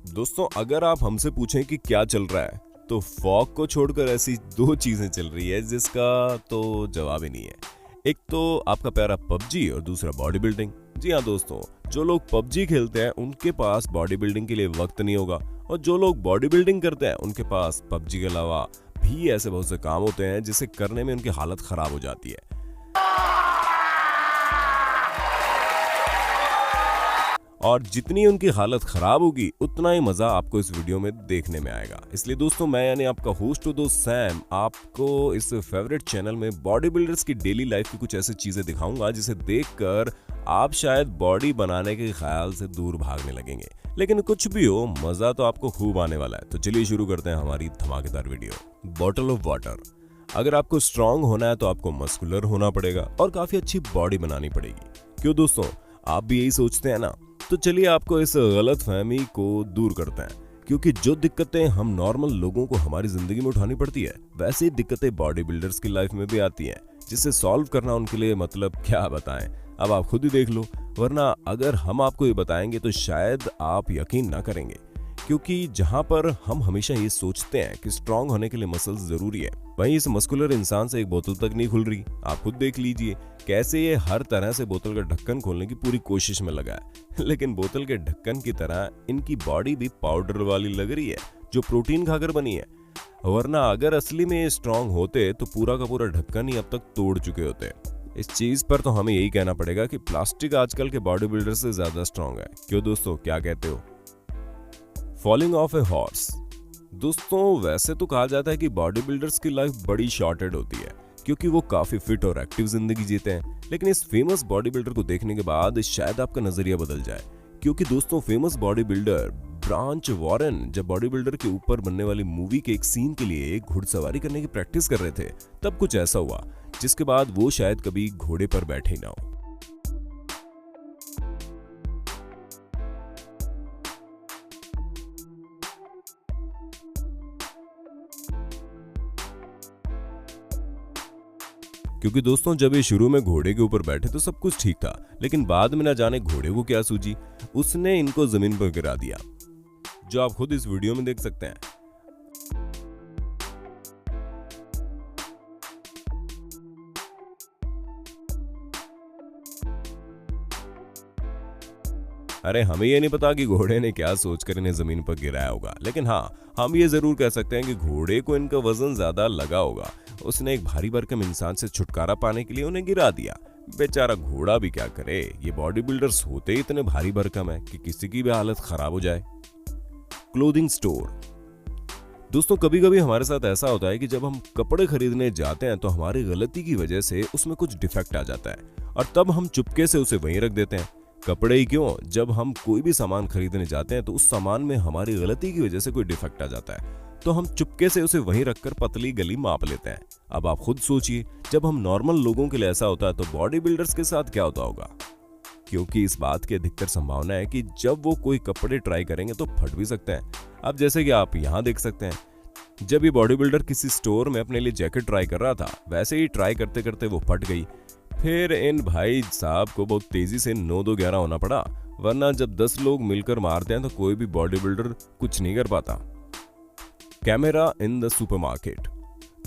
दोस्तों, अगर आप हमसे पूछें कि क्या चल रहा है, तो फॉग को छोड़कर ऐसी दो चीजें चल रही है जिसका तो जवाब ही नहीं है। एक तो आपका प्यारा पबजी और दूसरा बॉडी बिल्डिंग। जी हाँ दोस्तों, जो लोग पबजी खेलते हैं उनके पास बॉडी बिल्डिंग के लिए वक्त नहीं होगा, और जो लोग बॉडी बिल्डिंग करते हैं उनके पास पबजी के अलावा भी ऐसे बहुत से काम होते हैं जिसे करने में उनकी हालत खराब हो जाती है। और जितनी उनकी हालत खराब होगी उतना ही मजा आपको इस वीडियो में देखने में आएगा। इसलिए दोस्तों, मैं यानी आपका होस्ट और दोस्त सैम आपको इस फेवरेट चैनल में बॉडी बिल्डर्स की डेली लाइफ की कुछ ऐसी चीजें दिखाऊंगा जिसे देखकर आप शायद बॉडी बनाने के ख्याल से दूर भागने लगेंगे। लेकिन कुछ भी हो, मजा तो आपको खूब आने वाला है। तो चलिए शुरू करते हैं हमारी धमाकेदार वीडियो। Bottle of water. अगर आपको स्ट्रांग होना है तो आपको मस्कुलर होना पड़ेगा और काफी अच्छी बॉडी बनानी पड़ेगी। क्यों दोस्तों, आप भी यही सोचते हैं ना? तो चलिए आपको इस गलत फहमी को दूर करते हैं, क्योंकि जो दिक्कतें हम नॉर्मल लोगों को हमारी जिंदगी में उठानी पड़ती है, वैसे ही दिक्कतें बॉडी बिल्डर्स की लाइफ में भी आती हैं, जिसे सॉल्व करना उनके लिए मतलब क्या बताएं। अब आप खुद ही देख लो, वरना अगर हम आपको ये बताएंगे तो शायद आप यकीन ना करेंगे। क्योंकि जहां पर हम हमेशा ये सोचते हैं कि स्ट्रांग होने के लिए मसल्स जरूरी है, वहीं इस मस्कुलर इंसान से एक बोतल तक नहीं खुल रही। आप खुद देख लीजिए कैसे ये हर तरह से बोतल का ढक्कन खोलने की पूरी कोशिश में लगा है, लेकिन बोतल के ढक्कन की तरह इनकी बॉडी भी पाउडर वाली लग रही है जो प्रोटीन खाकर बनी है। वरना अगर असली में ये स्ट्रांग होते तो पूरा का पूरा ढक्कन ही अब तक तोड़ चुके होते। इस चीज पर तो हमें यही कहना पड़ेगा कि प्लास्टिक आजकल के बॉडी बिल्डर से ज्यादा स्ट्रांग है। क्यों दोस्तों, क्या कहते हो? Falling of a horse. दोस्तों, वैसे तो कहा जाता है कि बॉडी बिल्डर्स की लाइफ बड़ी शॉर्टेड होती है, क्योंकि वो काफी फिट और एक्टिव जिंदगी जीते हैं। लेकिन इस फेमस बॉडी बिल्डर को देखने के बाद शायद आपका नजरिया बदल जाए। क्योंकि दोस्तों, famous body builder branch Warren जब बॉडी बिल्डर के ऊपर बनने वाली मूवी के एक सीन के लिए घुड़सवारी करने की प्रैक्टिस कर रहे थे, तब कुछ ऐसा हुआ जिसके बाद वो शायद कभी घोड़े पर बैठे ही ना हो। क्योंकि दोस्तों, जब ये शुरू में घोड़े के ऊपर बैठे तो सब कुछ ठीक था, लेकिन बाद में ना जाने घोड़े को क्या सूझी, उसने इनको जमीन पर गिरा दिया, जो आप खुद इस वीडियो में देख सकते हैं। अरे, हमें ये नहीं पता कि घोड़े ने क्या सोचकर इन्हें जमीन पर गिराया होगा, लेकिन हाँ, हम ये जरूर कह सकते हैं कि घोड़े को इनका वजन ज्यादा लगा होगा। उसने एक भारी भरकम इंसान से छुटकारा पाने के लिए उन्हें गिरा दिया। बेचारा घोड़ा भी क्या करे, ये बॉडी बिल्डर्स होते ही इतने भारी भरकम है कि किसी की भी हालत खराब हो जाए। Clothing store. दोस्तों, कभी कभी हमारे साथ ऐसा होता है कि जब हम कपड़े खरीदने जाते हैं तो हमारी गलती की वजह से उसमें कुछ डिफेक्ट आ जाता है, और तब हम चुपके से उसे वहीं रख देते हैं। कपड़े ही क्यों, जब हम कोई भी सामान खरीदने जाते हैं तो उस सामान में हमारी गलती की वजह से कोई डिफेक्ट आ जाता है, तो हम चुपके से उसे वहीं रखकर पतली गली माप लेते हैं। अब आप खुद सोचिए, जब हम नॉर्मल लोगों के लिए ऐसा होता है तो बॉडी बिल्डर्स के साथ क्या होता होगा? क्योंकि इस बात की अधिकतर संभावना है कि जब वो कोई कपड़े ट्राई करेंगे तो फट भी सकते हैं। अब जैसे कि आप यहाँ देख सकते हैं, जब ये बॉडी बिल्डर किसी स्टोर में अपने लिए जैकेट ट्राई कर रहा था, वैसे ही ट्राई करते करते वो फट गई। फिर इन भाई साहब को बहुत तेजी से 9-2-11 होना पड़ा, वरना जब 10 लोग मिलकर मारते हैं तो कोई भी बॉडी बिल्डर कुछ नहीं कर पाता। Camera in the supermarket.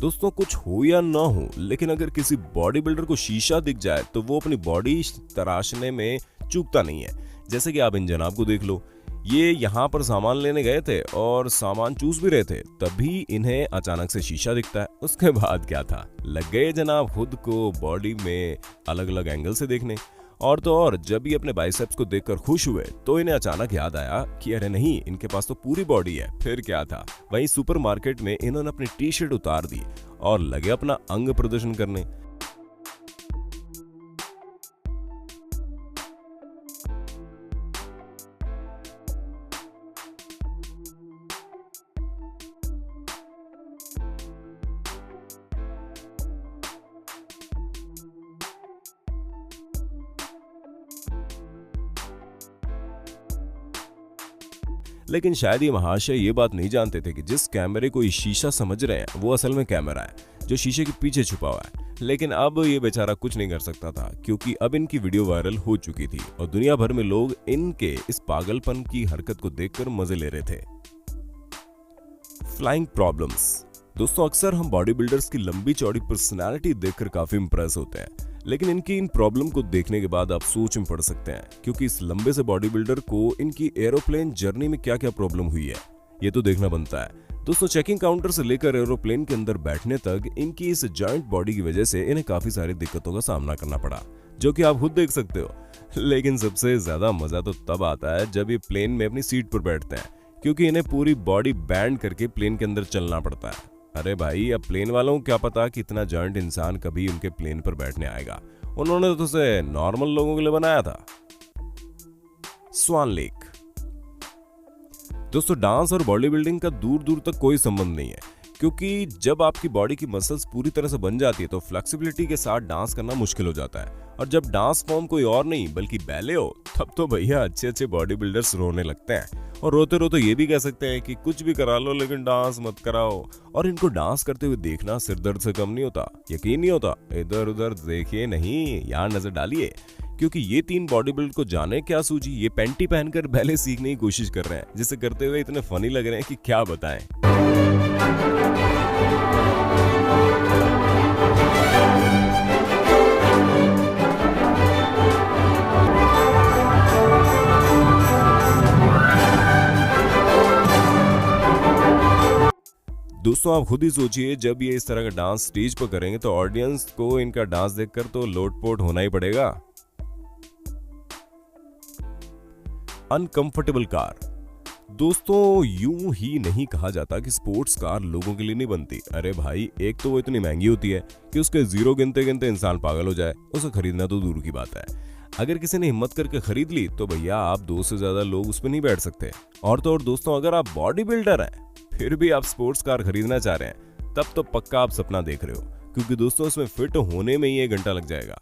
दोस्तों, कुछ हो या ना हो, लेकिन अगर किसी बॉडी बिल्डर को शीशा दिख जाए तो वो अपनी बॉडी तराशने में चूकता नहीं है। जैसे कि आप इन जनाब को देख लो, ये यहाँ पर सामान लेने गए थे और सामान चूस भी रहे थे, तभी इन्हें अचानक से शीशा दिखता है। उसके बाद क्या था, लग गए जनाब खुद को बॉडी में अलग अलग एंगल से देखने। और तो और, जब ये अपने बाइसेप्स को देखकर खुश हुए तो इन्हें अचानक याद आया कि अरे नहीं, इनके पास तो पूरी बॉडी है। फिर क्या था, वहीं सुपरमार्केट में इन्होंने अपनी टी शर्ट उतार दी और लगे अपना अंग प्रदर्शन करने। लेकिन शायद ये महाशय ये बात नहीं जानते थे कि जिस कैमरे को ये शीशा समझ रहे हैं वो असल में कैमरा है जो शीशे के पीछे छुपा हुआ है। लेकिन अब ये बेचारा कुछ नहीं कर सकता था क्योंकि अब इनकी वीडियो वायरल हो चुकी थी और दुनिया भर में लोग इनके इस पागलपन की हरकत को देखकर मजे ले रहे थे। Flying problems. दोस्तों अक्सर हम बॉडी बिल्डर्स की लंबी चौड़ी पर्सनालिटी देखकर काफी इंप्रेस होते हैं, लेकिन इनकी इन प्रॉब्लम को देखने के बाद आप सोच में पड़ सकते हैं क्योंकि इस लंबे से बॉडी बिल्डर को इनकी एरोप्लेन जर्नी में क्या क्या प्रॉब्लम हुई है ये तो देखना बनता है। दोस्तों चेकिंग काउंटर से लेकर एरोप्लेन के अंदर बैठने तक इनकी इस जॉइंट बॉडी की वजह से इन्हें काफी सारी दिक्कतों का सामना करना पड़ा, जो कि आप खुद देख सकते हो। लेकिन सबसे ज्यादा मजा तो तब आता है जब ये प्लेन में अपनी सीट पर बैठते हैं, क्योंकि इन्हें पूरी बॉडी बैंड करके प्लेन के अंदर चलना पड़ता है। अरे भाई, अब प्लेन वालों को क्या पता कि इतना जॉइंट इंसान कभी उनके प्लेन पर बैठने आएगा, उन्होंने तो उसे नॉर्मल लोगों के लिए बनाया था। स्वान लेक। दोस्तों डांस और बॉडी बिल्डिंग का दूर दूर तक कोई संबंध नहीं है, क्योंकि जब आपकी बॉडी की मसल्स पूरी तरह से बन जाती है तो फ्लेक्सिबिलिटी के साथ डांस करना मुश्किल हो जाता है। और जब डांस फॉर्म कोई और नहीं बल्कि बैले हो, तब तो भैया अच्छे अच्छे बॉडी बिल्डर्स रोने लगते हैं और रोते रोते ये भी कह सकते हैं कि कुछ भी करा लो लेकिन डांस मत कराओ। और इनको डांस करते हुए देखना सिर दर्द से कम नहीं होता। यकीन नहीं होता? इधर उधर देखिए नहीं, यहाँ नजर डालिए, क्योंकि ये तीन बॉडी बिल्ड को जाने क्या सूझी, ये पैंटी पहनकर बैले सीखने की कोशिश कर रहे हैं, जिसे करते हुए इतने फनी लग रहे हैं कि क्या बताएं। दोस्तों आप खुद ही सोचिए, जब ये इस तरह का डांस स्टेज पर करेंगे तो ऑडियंस को इनका डांस देखकर तो लोटपोट होना ही पड़ेगा। Uncomfortable car. दोस्तों यूं ही नहीं कहा जाता कि स्पोर्ट्स कार लोगों के लिए नहीं बनती। अरे भाई, एक तो वो इतनी महंगी होती है कि उसके जीरो गिनते गिनते इंसान पागल हो जाए, उसे खरीदना तो दूर की बात है। अगर किसी ने हिम्मत करके खरीद ली तो भैया आप 2 से ज्यादा लोग उस पर नहीं बैठ सकते। और तो और दोस्तों, अगर आप बॉडी बिल्डर हैं फिर भी आप स्पोर्ट्स कार खरीदना चाह रहे हैं, तब तो पक्का आप सपना देख रहे हो, क्योंकि दोस्तों उसमें फिट होने में ही 1 घंटा लग जाएगा।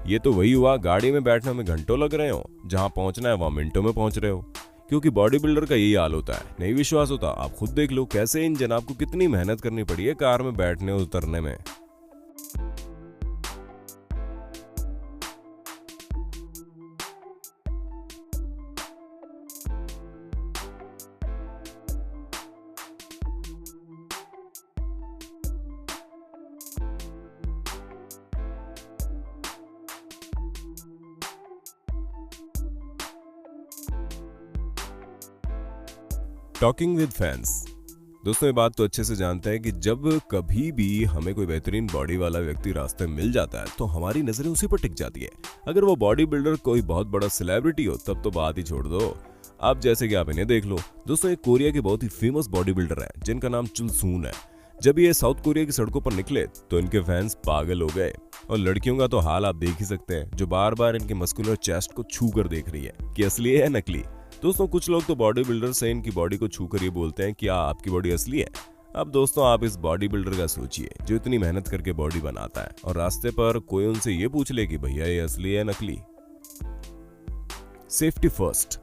ये तो वही हुआ, गाड़ी में बैठने में घंटों लग रहे हो, जहां पहुंचना है वहां मिनटों में पहुंच रहे हो, क्योंकि बॉडी बिल्डर का यही हाल होता है। नहीं विश्वास होता? आप खुद देख लो कैसे इन जनाब को कितनी मेहनत करनी पड़ी है कार में बैठने और उतरने में। Talking with fans. दोस्तों ये बात तो अच्छे से जानते हैं कि जब कभी भी हमें कोई बेहतरीन बॉडी वाला व्यक्ति रास्ते में मिल जाता है तो हमारी नजरें उसी पर टिक जाती है। अगर वो बॉडी बिल्डर कोई बहुत बड़ा सेलिब्रिटी हो तब तो बात ही छोड़ दो। अब जैसे कि आप इन्हें देख लो। दोस्तों एक कोरिया के बहुत ही फेमस बॉडी बिल्डर है जिनका नाम चुल सून है। जब ये साउथ कोरिया की सड़कों पर निकले तो इनके फैंस पागल हो गए, और लड़कियों का तो हाल आप देख ही सकते हैं, जो बार बार इनके मस्कुलर चेस्ट को छू कर देख रही है कि असली है या नकली। दोस्तों कुछ लोग तो बॉडी बिल्डर से इनकी बॉडी को छूकर ये बोलते हैं कि आपकी बॉडी असली है। अब दोस्तों आप इस बॉडी बिल्डर का सोचिए जो इतनी मेहनत करके बॉडी बनाता है, और रास्ते पर कोई उनसे ये पूछ ले कि भैया ये असली है नकली। Safety first.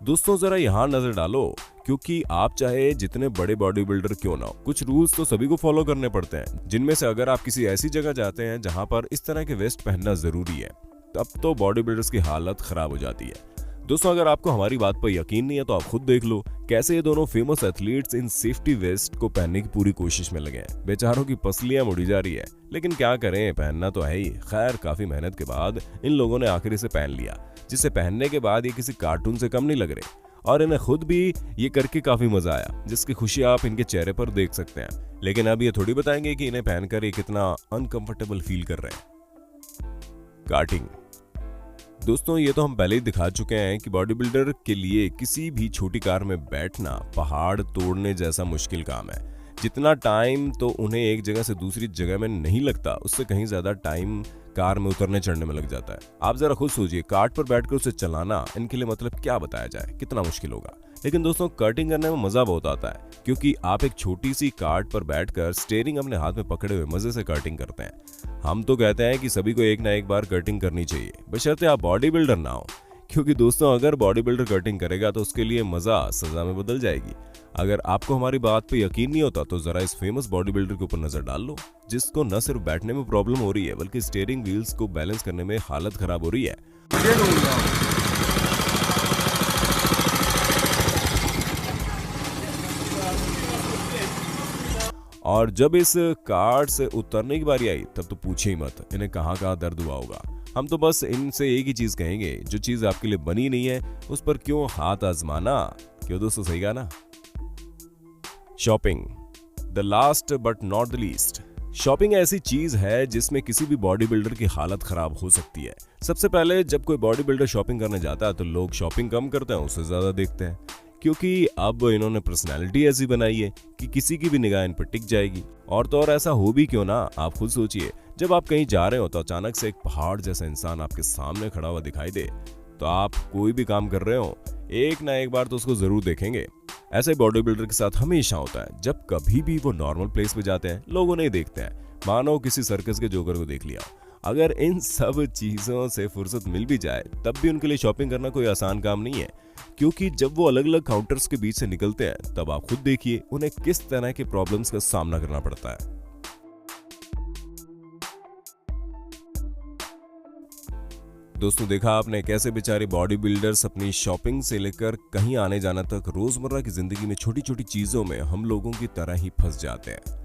दोस्तों जरा यहाँ नजर डालो, क्योंकि आप चाहे जितने बड़े बॉडी बिल्डर क्यों ना हो, कुछ रूल्स तो सभी को फॉलो करने पड़ते हैं, जिनमें से अगर आप किसी ऐसी जगह जाते हैं जहां पर इस तरह के वेस्ट पहनना जरूरी है, तब तो बॉडी बिल्डर्स की हालत खराब हो जाती है। दोस्तों अगर आपको हमारी बात पर यकीन नहीं है तो आप खुद देख लो कैसे ये दोनों फेमस एथलीट्स इन सेफ्टी वेस्ट को पहनने की पूरी कोशिश में लगे हैं। बेचारों की पसलियां मुड़ी जा रही है, लेकिन क्या करें, पहनना तो है ही। खैर काफी मेहनत के बाद इन लोगों ने आखिर इसे पहन लिया, जिसे पहनने के बाद ये किसी कार्टून से कम नहीं लग रहे, और इन्हें खुद भी ये करके काफी मजा आया, जिसकी खुशी आप इनके चेहरे पर देख सकते हैं। लेकिन अब ये थोड़ी बताएंगे कि इन्हें पहनकर ये कितना अनकंफर्टेबल फील कर रहे हैं। कार्टिंग। दोस्तों ये तो हम पहले ही दिखा चुके हैं कि बॉडी बिल्डर के लिए किसी भी छोटी कार में बैठना पहाड़ तोड़ने जैसा मुश्किल काम है। जितना टाइम तो उन्हें एक जगह से दूसरी जगह में नहीं लगता, उससे कहीं ज्यादा टाइम कार में उतरने चढ़ने में लग जाता है। आप जरा खुद सोचिए, कार्ट पर बैठकर उसे चलाना इनके लिए मतलब क्या बताया जाए, कितना मुश्किल होगा। लेकिन दोस्तों कटिंग करने में मजा बहुत आता है, क्योंकि आप एक छोटी सी कार्ट पर बैठकर स्टीयरिंग अपने हाथ में पकड़े हुए मजे से कटिंग करते हैं। हम तो कहते हैं कि सभी को एक ना एक बार कटिंग करनी चाहिए, बशर्ते आप बॉडी बिल्डर ना हो, क्योंकि दोस्तों अगर बॉडी बिल्डर कटिंग करेगा तो उसके लिए मजा सजा में बदल जाएगी। अगर आपको हमारी बात पे यकीन नहीं होता तो जरा इस फेमस बॉडी बिल्डर के ऊपर नजर डाल लो, जिसको न सिर्फ बैठने में प्रॉब्लम हो रही है बल्कि स्टीयरिंग व्हील्स को बैलेंस करने में हालत खराब हो रही है। और जब इस कार से उतरने की बारी आई तब तो पूछे ही मत, इन्हें कहाँ दर्द हुआ होगा। हम तो बस इनसे एक ही चीज कहेंगे, जो चीज आपके लिए बनी नहीं है उस पर क्यों हाथ आजमाना। क्यों दोस्तों, सही कहा ना। Shopping, the last but not the least. Shopping ऐसी चीज है जिसमें किसी भी बॉडी बिल्डर की हालत खराब हो सकती है। सबसे पहले जब कोई बॉडी बिल्डर शॉपिंग करने जाता है तो लोग शॉपिंग कम करते हैं, उससे ज्यादा देखते हैं, क्योंकि अब इन्होंने पर्सनैलिटी ऐसी बनाई है कि किसी की भी निगाह इन पर टिक जाएगी। और तो और ऐसा हो भी क्यों ना, आप खुद सोचिए, जब आप कहीं जा रहे हो तो अचानक से एक पहाड़ जैसा इंसान आपके सामने खड़ा हुआ दिखाई दे, तो आप कोई भी काम कर रहे हो एक ना एक बार तो उसको जरूर देखेंगे। ऐसे बॉडी बिल्डर के साथ हमेशा होता है, जब कभी भी वो नॉर्मल प्लेस पे जाते हैं लोग उन्हें देखते हैं मानो किसी सर्कस के जोकर को देख लिया। अगर इन सब चीजों से फुर्सत मिल भी जाए तब भी उनके लिए शॉपिंग करना कोई आसान काम नहीं है, क्योंकि जब वो अलग अलग काउंटर्स के बीच से निकलते हैं तब आप खुद देखिए उन्हें किस तरह के प्रॉब्लम्स का सामना करना पड़ता है। दोस्तों देखा आपने कैसे बेचारे बॉडी बिल्डर्स अपनी शॉपिंग से लेकर कहीं आने जाना तक रोजमर्रा की जिंदगी में छोटी छोटी चीजों में हम लोगों की तरह ही फंस जाते हैं,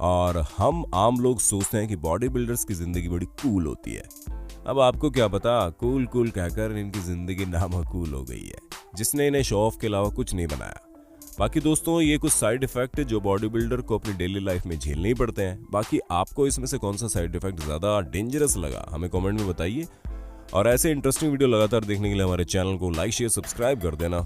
और हम आम लोग सोचते हैं कि बॉडी बिल्डर्स की जिंदगी बड़ी कूल होती है। अब आपको क्या पता, कूल कूल कहकर इनकी जिंदगी नामकूल हो गई है, जिसने इन्हें शो ऑफ के अलावा कुछ नहीं बनाया। बाकी दोस्तों ये कुछ साइड इफेक्ट जो बॉडी बिल्डर को अपनी डेली लाइफ में झेलने ही पड़ते हैं। बाकी आपको इसमें से कौन सा साइड इफेक्ट ज्यादा डेंजरस लगा हमें कमेंट में बताइए, और ऐसे इंटरेस्टिंग वीडियो लगातार देखने के लिए हमारे चैनल को लाइक शेयर सब्सक्राइब कर देना।